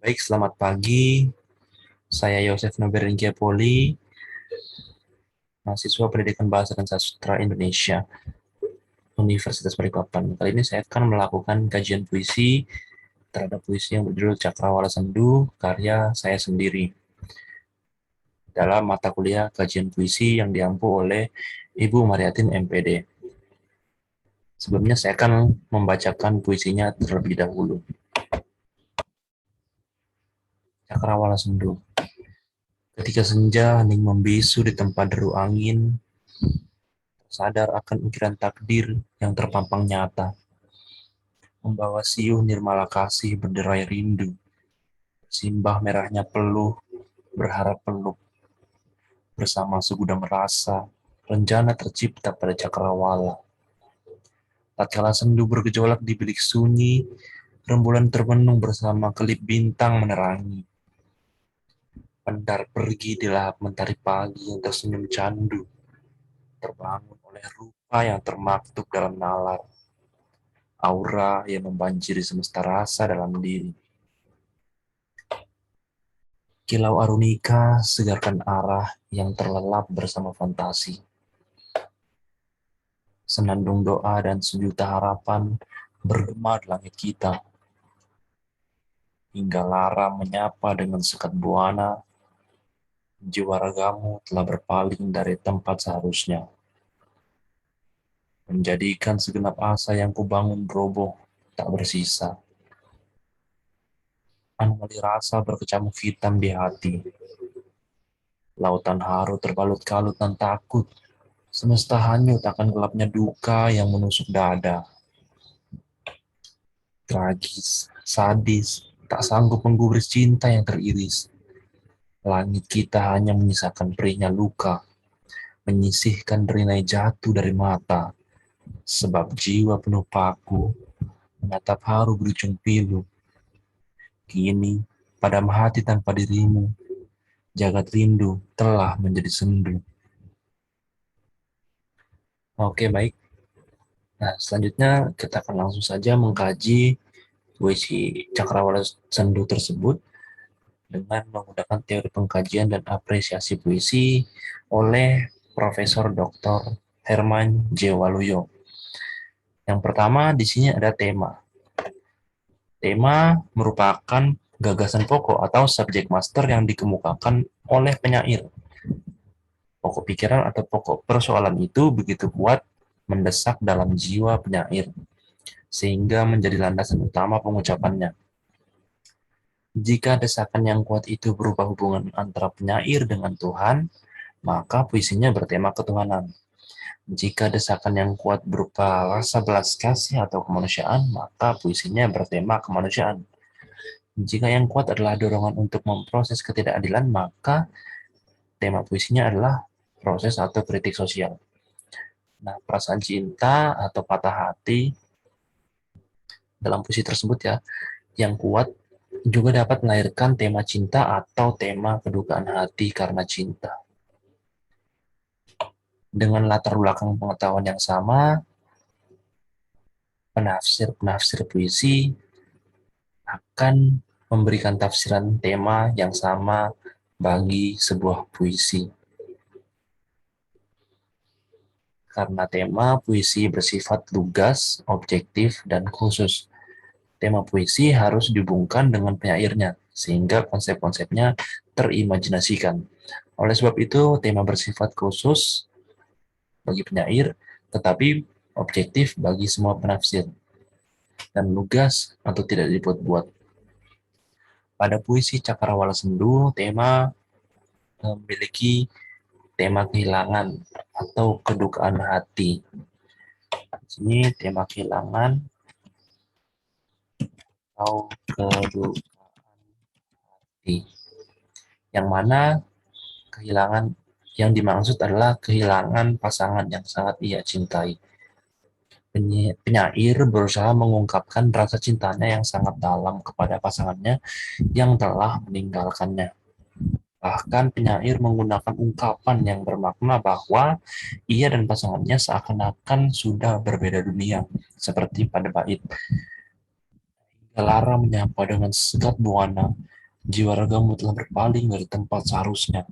Baik, selamat pagi. Saya Yosef Noberinggia Poli, mahasiswa Pendidikan Bahasa dan Sastra Indonesia, Universitas Balikpapan. Kali ini saya akan melakukan kajian puisi terhadap puisi yang berjudul Cakrawala Sendu, karya saya sendiri, dalam mata kuliah kajian puisi yang diampu oleh Ibu Mariatin MPD. Sebelumnya saya akan membacakan puisinya terlebih dahulu. Cakrawala Sendu. Ketika senja hening membisu di tempat deru angin, sadar akan ukiran takdir yang terpampang nyata, membawa siuh nirmala kasih berderai rindu, simbah merahnya peluh, berharap peluk, bersama segudang rasa, rencana tercipta pada cakrawala. Tatkala sendu bergejolak di bilik sunyi, rembulan termenung bersama kelip bintang menerangi. Pendar pergi di lahap mentari pagi yang tersenyum candu, terbangun oleh rupa yang termaktub dalam nalar, aura yang membanjiri semesta rasa dalam diri. Kilau arunika segarkan arah yang terlelap bersama fantasi. Senandung doa dan sejuta harapan bergema di langit kita. Hingga lara menyapa dengan sekat buana, jiwa ragamu telah berpaling dari tempat seharusnya. Menjadikan segenap asa yang kubangun roboh tak bersisa. Anomali rasa berkecamuk hitam di hati. Lautan haru terbalut kalut dan takut. Semesta hanyut akan gelapnya duka yang menusuk dada. Tragis, sadis, tak sanggup menggubris cinta yang teriris. Langit kita hanya menyisakan perihnya luka, menyisihkan derinai jatuh dari mata, sebab jiwa penuh paku, menatap haru berujung pilu. Kini, padam hati tanpa dirimu, jagat rindu telah menjadi sendu. Oke, baik. Nah, selanjutnya kita akan langsung saja mengkaji puisi Cakrawala Sendu tersebut dengan menggunakan teori pengkajian dan apresiasi puisi oleh Profesor Dr. Herman J. Waluyo. Yang pertama di sini ada tema. Tema merupakan gagasan pokok atau subjek master yang dikemukakan oleh penyair. Pokok pikiran atau pokok persoalan itu begitu kuat mendesak dalam jiwa penyair, sehingga menjadi landasan utama pengucapannya. Jika desakan yang kuat itu berupa hubungan antara penyair dengan Tuhan, maka puisinya bertema ketuhanan. Jika desakan yang kuat berupa rasa belas kasih atau kemanusiaan, maka puisinya bertema kemanusiaan. Jika yang kuat adalah dorongan untuk memproses ketidakadilan, maka tema puisinya adalah proses atau kritik sosial. Nah, perasaan cinta atau patah hati dalam puisi tersebut ya, yang kuat juga dapat melahirkan tema cinta atau tema kedukaan hati karena cinta. Dengan latar belakang pengetahuan yang sama, penafsir-penafsir puisi akan memberikan tafsiran tema yang sama bagi sebuah puisi. Karena tema puisi bersifat lugas, objektif, dan khusus. Tema puisi harus dihubungkan dengan penyairnya, sehingga konsep-konsepnya terimajinasikan. Oleh sebab itu, tema bersifat khusus bagi penyair, tetapi objektif bagi semua penafsir, dan lugas atau tidak dibuat-buat. Pada puisi Cakrawala Sendu, tema memiliki tema kehilangan atau kedukaan hati. Di sini tema kehilangan atau kedukaan hati. Yang mana kehilangan yang dimaksud adalah kehilangan pasangan yang sangat ia cintai. Penyair berusaha mengungkapkan rasa cintanya yang sangat dalam kepada pasangannya yang telah meninggalkannya. Bahkan penyair menggunakan ungkapan yang bermakna bahwa ia dan pasangannya seakan-akan sudah berbeda dunia, seperti pada bait. Lara menyapa dengan sekat buana, Jiwa ragamu telah berpaling dari tempat seharusnya,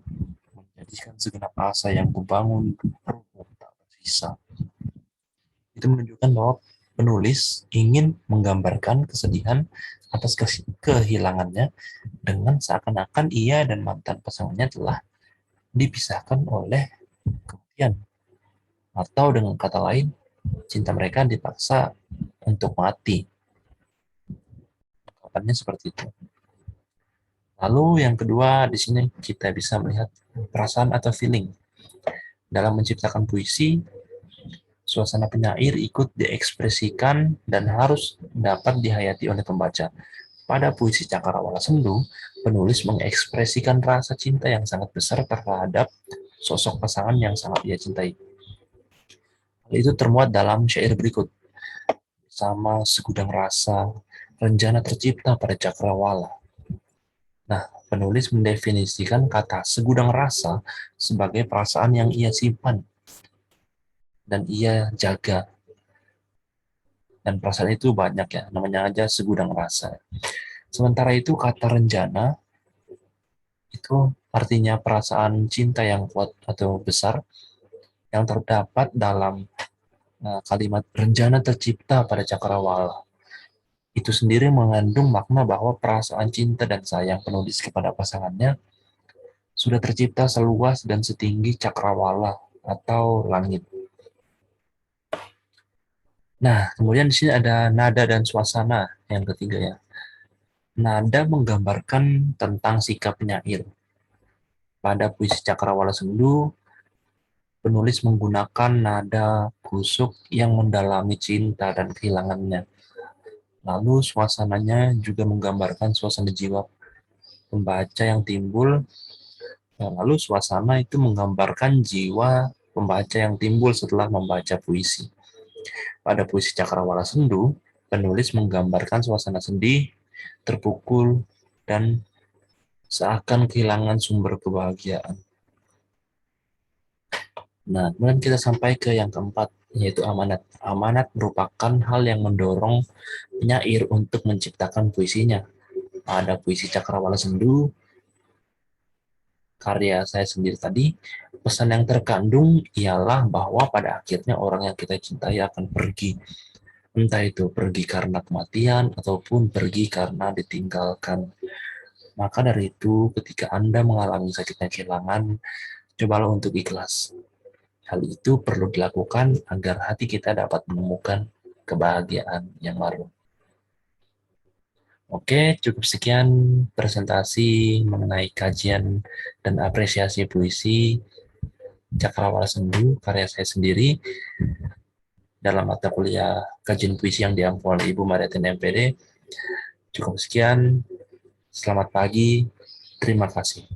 menjadikan segenap asa yang kubangun runtuh tak tersisa. Itu menunjukkan bahwa penulis ingin menggambarkan kesedihan atas kehilangannya dengan seakan-akan ia dan mantan pasangannya telah dipisahkan oleh kematian. Atau dengan kata lain, cinta mereka dipaksa untuk mati. Ungkapannya seperti itu. Lalu yang kedua, di sini kita bisa melihat perasaan atau feeling. Dalam menciptakan puisi, suasana penyair ikut diekspresikan dan harus dapat dihayati oleh pembaca. Pada puisi Cakrawala Sendu, penulis mengekspresikan rasa cinta yang sangat besar terhadap sosok pasangan yang sangat ia cintai. Hal itu termuat dalam syair berikut. Sama segudang rasa, rencana tercipta pada Cakrawala. Nah, penulis mendefinisikan kata segudang rasa sebagai perasaan yang ia simpan dan ia jaga. Dan perasaan itu banyak ya, namanya aja segudang rasa. Sementara itu kata rencana itu artinya perasaan cinta yang kuat atau besar yang terdapat dalam kalimat rencana tercipta pada cakrawala. Itu sendiri mengandung makna bahwa perasaan cinta dan sayang penulis kepada pasangannya sudah tercipta seluas dan setinggi cakrawala atau langit. Nah, kemudian di sini ada nada dan suasana yang ketiga ya. Nada menggambarkan tentang sikap penyair. Pada puisi Cakrawala Sendu, penulis menggunakan nada kusuk yang mendalami cinta dan kehilangannya. Lalu suasananya juga menggambarkan suasana jiwa pembaca yang timbul. Lalu suasana itu menggambarkan jiwa pembaca yang timbul setelah membaca puisi. Pada puisi Cakrawala Sendu, penulis menggambarkan suasana sedih, terpukul, dan seakan kehilangan sumber kebahagiaan. Nah, kemudian kita sampai ke yang keempat, yaitu amanat. Amanat merupakan hal yang mendorong penyair untuk menciptakan puisinya. Pada puisi Cakrawala Sendu, karya saya sendiri tadi, pesan yang terkandung ialah bahwa pada akhirnya orang yang kita cintai akan pergi. Entah itu pergi karena kematian ataupun pergi karena ditinggalkan. Maka dari itu, ketika Anda mengalami sakitnya kehilangan, cobalah untuk ikhlas. Hal itu perlu dilakukan agar hati kita dapat menemukan kebahagiaan yang baru. Oke, cukup sekian presentasi mengenai kajian dan apresiasi puisi Cakrawala Sendu, karya saya sendiri, dalam mata kuliah kajian puisi yang diampu oleh Ibu Mariatin MPD. Cukup sekian, selamat pagi, terima kasih.